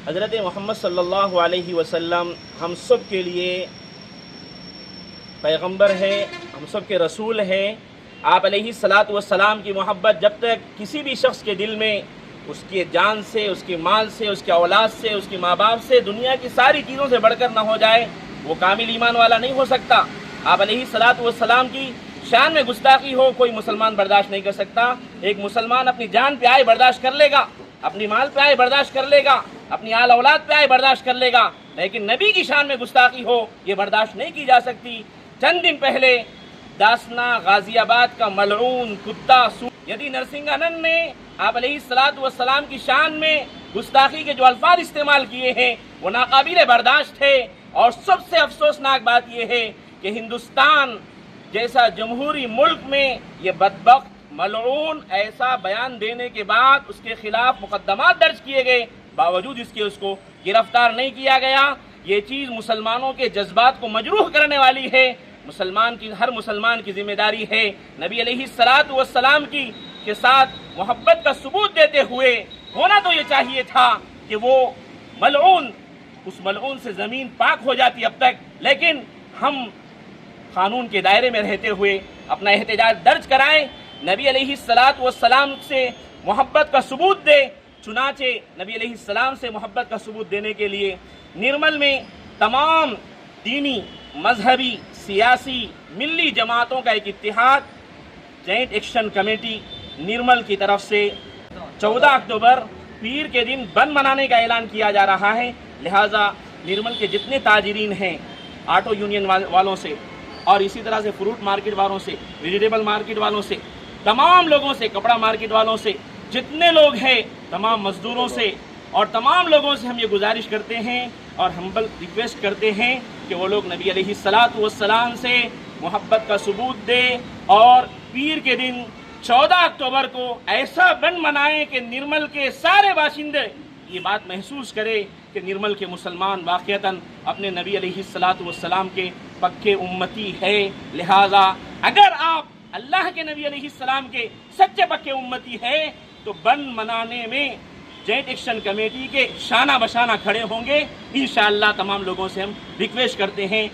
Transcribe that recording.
حضرت محمد صلی اللہ علیہ وسلم ہم سب کے لیے پیغمبر ہے، ہم سب کے رسول ہیں۔ آپ علیہ الصلاۃ والسلام کی محبت جب تک کسی بھی شخص کے دل میں اس کی جان سے، اس کے مال سے، اس کے اولاد سے، اس کے ماں باپ سے، دنیا کی ساری چیزوں سے بڑھ کر نہ ہو جائے، وہ کامل ایمان والا نہیں ہو سکتا۔ آپ علیہ الصلاۃ والسلام کی شان میں گستاخی ہو کوئی مسلمان برداشت نہیں کر سکتا۔ ایک مسلمان اپنی جان پہ آئے برداشت کر لے گا، اپنی مال پہ آئے برداشت کر لے گا، اپنی آل اولاد پہ آئے برداشت کر لے گا، لیکن نبی کی شان میں گستاخی ہو یہ برداشت نہیں کی جا سکتی۔ چند دن پہلے داسنا غازی آباد کا ملعون کتا یدی نرسنگھنن نے آپ علیہ الصلاۃ والسلام کی شان میں گستاخی کے جو الفاظ استعمال کیے ہیں وہ ناقابل برداشت ہے۔ اور سب سے افسوسناک بات یہ ہے کہ ہندوستان جیسا جمہوری ملک میں یہ بدبخت ملعون ایسا بیان دینے کے بعد اس کے خلاف مقدمات درج کیے گئے، باوجود اس کے اس کو گرفتار نہیں کیا گیا۔ یہ چیز مسلمانوں کے جذبات کو مجروح کرنے والی ہے۔ ہر مسلمان کی ذمہ داری ہے نبی علیہ الصلاۃ والسلام کے ساتھ محبت کا ثبوت دیتے ہوئے ہونا تو یہ چاہیے تھا کہ وہ اس ملعون سے زمین پاک ہو جاتی اب تک، لیکن ہم قانون کے دائرے میں رہتے ہوئے اپنا احتجاج درج کرائیں، نبی علیہ الصلاۃ والسلام سے محبت کا ثبوت دے۔ چنانچہ نبی علیہ السلام سے محبت کا ثبوت دینے کے لیے نرمل میں تمام دینی، مذہبی، سیاسی، ملی جماعتوں کا ایک اتحاد جوائنٹ ایکشن کمیٹی نرمل کی طرف سے 14 اکتوبر پیر کے دن بند منانے کا اعلان کیا جا رہا ہے۔ لہٰذا نرمل کے جتنے تاجرین ہیں، آٹو یونین والوں سے اور اسی طرح سے فروٹ مارکیٹ والوں سے، ویجیٹیبل مارکیٹ والوں سے، تمام لوگوں سے، کپڑا مارکیٹ والوں سے، جتنے لوگ ہیں، تمام مزدوروں سے اور تمام لوگوں سے ہم یہ گزارش کرتے ہیں اور ہمبل ریکویسٹ کرتے ہیں کہ وہ لوگ نبی علیہ الصلاۃ والسلام سے محبت کا ثبوت دیں اور پیر کے دن 14 اکتوبر کو ایسا بند منائیں کہ نرمل کے سارے باشندے یہ بات محسوس کرے کہ نرمل کے مسلمان واقعتاً اپنے نبی علیہ الصلاۃ والسلام کے پکے امتی ہے۔ لہٰذا اگر آپ اللہ کے نبی علیہ السلام کے سچے پکے امتی ہے تو بند منانے میں جوائنٹ ایکشن کمیٹی کے شانہ بشانہ کھڑے ہوں گے۔ انشاءاللہ تمام لوگوں سے ہم ریکویسٹ کرتے ہیں